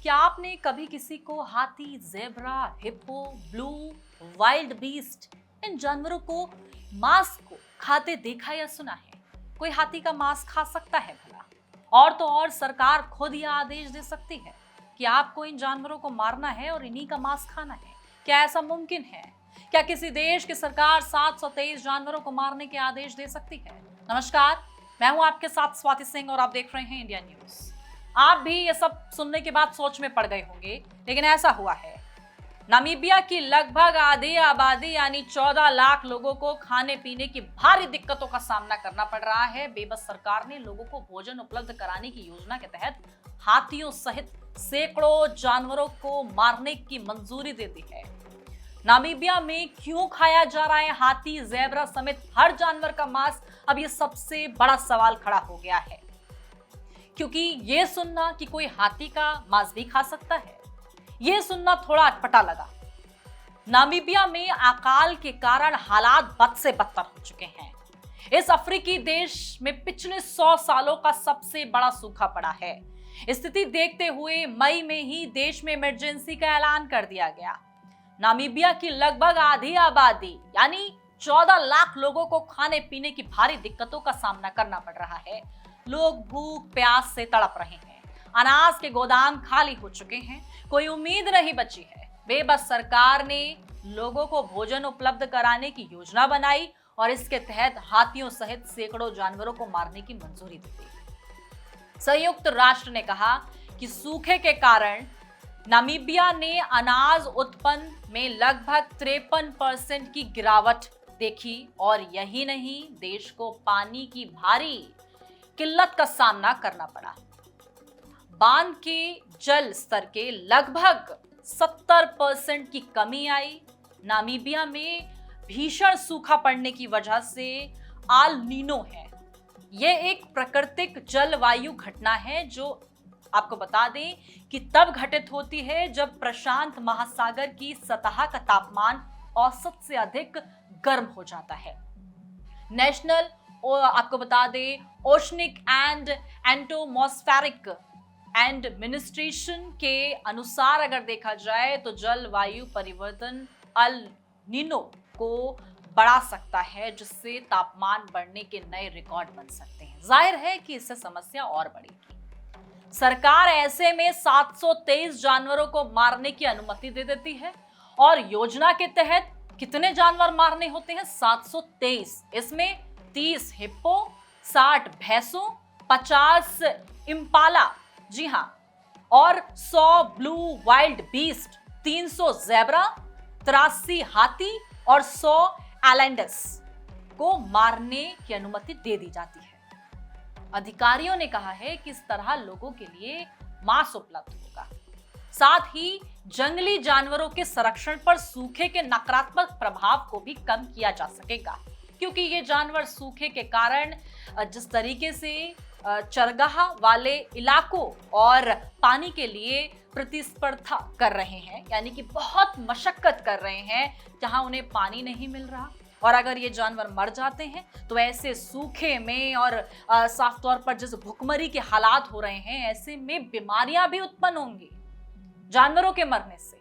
क्या आपने कभी किसी को हाथी, zebra, hippo, blue, wildebeest इन जानवरों को मांस को खाते देखा या सुना है? कोई हाथी का मांस खा सकता है भला? और तो और सरकार खुद यह आदेश दे सकती है कि आपको इन जानवरों को मारना है और इन्हीं का मांस खाना है। क्या ऐसा मुमकिन है? क्या किसी देश की सरकार 723 जानवरों को मारने के आदेश दे सकती है? नमस्कार, मैं हूं आपके साथ स्वाति सिंह और आप देख रहे हैं इंडिया न्यूज। आप भी ये सब सुनने के बाद सोच में पड़ गए होंगे, लेकिन ऐसा हुआ है। नामीबिया की लगभग आधी आबादी यानी 14 लाख लोगों को खाने पीने की भारी दिक्कतों का सामना करना पड़ रहा है। बेबस सरकार ने लोगों को भोजन उपलब्ध कराने की योजना के तहत हाथियों सहित सैकड़ों जानवरों को मारने की मंजूरी दे दी है। नामीबिया में क्यों खाया जा रहा है हाथी, ज़ेब्रा समेत हर जानवर का मांस? अब ये सबसे बड़ा सवाल खड़ा हो गया है, क्योंकि ये सुनना कि कोई हाथी का मांस भी खा सकता है, ये सुनना थोड़ा अटपटा लगा। नामीबिया में अकाल के कारण हालात बद से बदतर हो चुके हैं। इस अफ्रीकी देश में पिछले 100 सालों का सबसे बड़ा सूखा पड़ा है। स्थिति देखते हुए मई में ही देश में इमरजेंसी का ऐलान कर दिया गया। नामीबिया की लगभग आधी आबादी यानी 14 लाख लोगों को खाने पीने की भारी दिक्कतों का सामना करना पड़ रहा है। लोग भूख प्यास से तड़प रहे हैं, अनाज के गोदाम खाली हो चुके हैं, कोई उम्मीद नहीं बची है। बेबस सरकार ने लोगों को भोजन उपलब्ध कराने की योजना बनाई और इसके तहत हाथियों सहित सैकड़ों जानवरों को मारने की मंजूरी दी गई। संयुक्त राष्ट्र ने कहा कि सूखे के कारण नामीबिया ने अनाज उत्पन्न में लगभग 53% की गिरावट देखी और यही नहीं, देश को पानी की भारी किल्लत का सामना करना पड़ा। बांध के जल स्तर के लगभग 70% की कमी आई। नामीबिया में भीषण सूखा पड़ने की वजह से आल नीनो है। यह एक प्राकृतिक जलवायु घटना है जो आपको बता दें कि तब घटित होती है जब प्रशांत महासागर की सतह का तापमान औसत से अधिक गर्म हो जाता है। नेशनल आपको बता दें ओशनिक एंड एंटोमॉस्फेरिक एडमिनिस्ट्रेशन के अनुसार अगर देखा जाए तो जलवायु परिवर्तन अल नीनो को बढ़ा सकता है, जिससे तापमान बढ़ने के नए रिकॉर्ड बन सकते हैं। जाहिर है कि इससे समस्या और बढ़ेगी। सरकार ऐसे में 723 जानवरों को मारने की अनुमति दे देती है और योजना के तहत कितने जानवर मारने होते हैं? 723। इसमें 30 हिप्पो, 60 भैंसों, 50 इम्पाला, जी हां, और 100 ब्लू वाइल्ड बीस्ट, 300 ज़ेब्रा, 83 हाथी और 100 एलेंडस को मारने की अनुमति दे दी जाती है। अधिकारियों ने कहा है कि इस तरह लोगों के लिए मांस उपलब्ध होगा। साथ ही जंगली जानवरों के संरक्षण पर सूखे के नकारात्मक प्रभाव को भी कम किया जा सकेगा, क्योंकि ये जानवर सूखे के कारण जिस तरीके से चरगाह वाले इलाकों और पानी के लिए प्रतिस्पर्धा कर रहे हैं, यानी कि बहुत मशक्कत कर रहे हैं जहां उन्हें पानी नहीं मिल रहा, और अगर ये जानवर मर जाते हैं तो ऐसे सूखे में और साफ तौर पर जिस भुखमरी के हालात हो रहे हैं, ऐसे में बीमारियां भी उत्पन्न होंगी जानवरों के मरने से।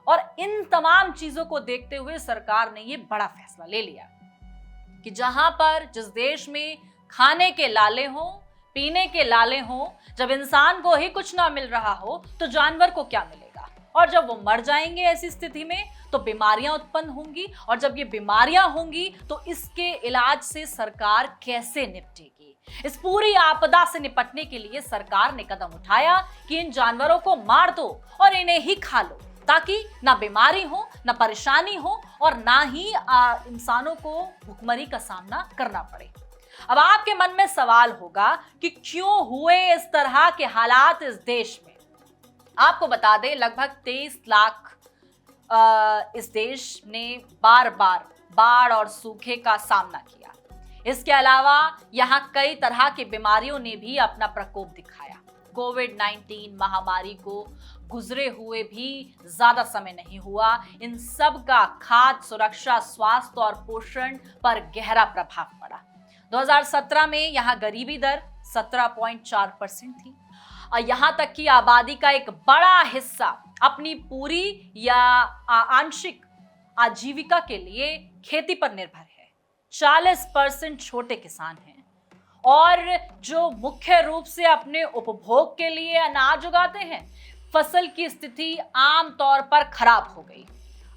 और इन तमाम चीजों को देखते हुए सरकार ने ये बड़ा फैसला ले लिया कि जहां पर जिस देश में खाने के लाले हो, पीने के लाले हो, जब इंसान को ही कुछ ना मिल रहा हो तो जानवर को क्या मिलेगा? और जब वो मर जाएंगे ऐसी स्थिति में तो बीमारियां उत्पन्न होंगी, और जब ये बीमारियां होंगी तो इसके इलाज से सरकार कैसे निपटेगी? इस पूरी आपदा से निपटने के लिए सरकार ने कदम उठाया कि इन जानवरों को मार दो और इन्हें ही खा लो, ताकि ना बीमारी हो, ना परेशानी हो और ना ही इंसानों को भुखमरी का सामना करना पड़े। अब आपके मन में सवाल होगा कि क्यों हुए इस तरह के हालात इस देश में? आपको बता दें लगभग 23 लाख इस देश ने बार बार बाढ़ और सूखे का सामना किया। इसके अलावा यहाँ कई तरह की बीमारियों ने भी अपना प्रकोप दिखाया। कोविड-19 महामारी को गुजरे हुए भी ज्यादा समय नहीं हुआ। इन सब का खाद्य सुरक्षा, स्वास्थ्य और पोषण पर गहरा प्रभाव पड़ा। 2017 में यहाँ गरीबी दर 17.4% थी। और यहाँ तक कि आबादी का एक बड़ा हिस्सा अपनी पूरी या आंशिक आजीविका के लिए खेती पर निर्भर है। 40% छोटे किसान हैं और जो मुख्य रूप से अपने उपभोग के लिए अनाज उगाते हैं। फसल की स्थिति आमतौर पर खराब हो गई।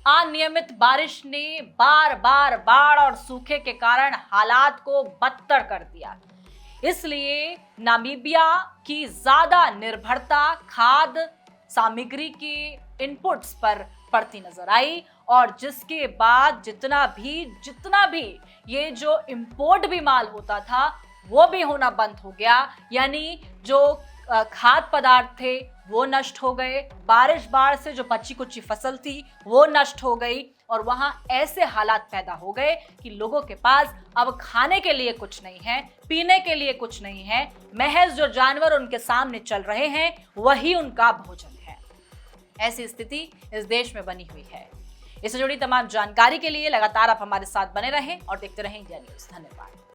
अनियमित बारिश ने बार बार बाढ़ और सूखे के कारण हालात को बदतर कर दिया। इसलिए नामीबिया की ज्यादा निर्भरता खाद्य सामग्री के इनपुट्स पर पड़ती नजर आई और जिसके बाद जितना भी ये जो इंपोर्ट भी माल होता था वो भी होना बंद हो गया। यानी जो खाद्य पदार्थ थे वो नष्ट हो गए, बारिश बाढ़ से जो बची कुची फसल थी वो नष्ट हो गई और वहां ऐसे हालात पैदा हो गए कि लोगों के पास अब खाने के लिए कुछ नहीं है, पीने के लिए कुछ नहीं है, महज जो जानवर उनके सामने चल रहे हैं वही उनका भोजन है। ऐसी स्थिति इस देश में बनी हुई है। इससे जुड़ी तमाम जानकारी के लिए लगातार आप हमारे साथ बने रहें और देखते रहें इंडिया न्यूज़। धन्यवाद।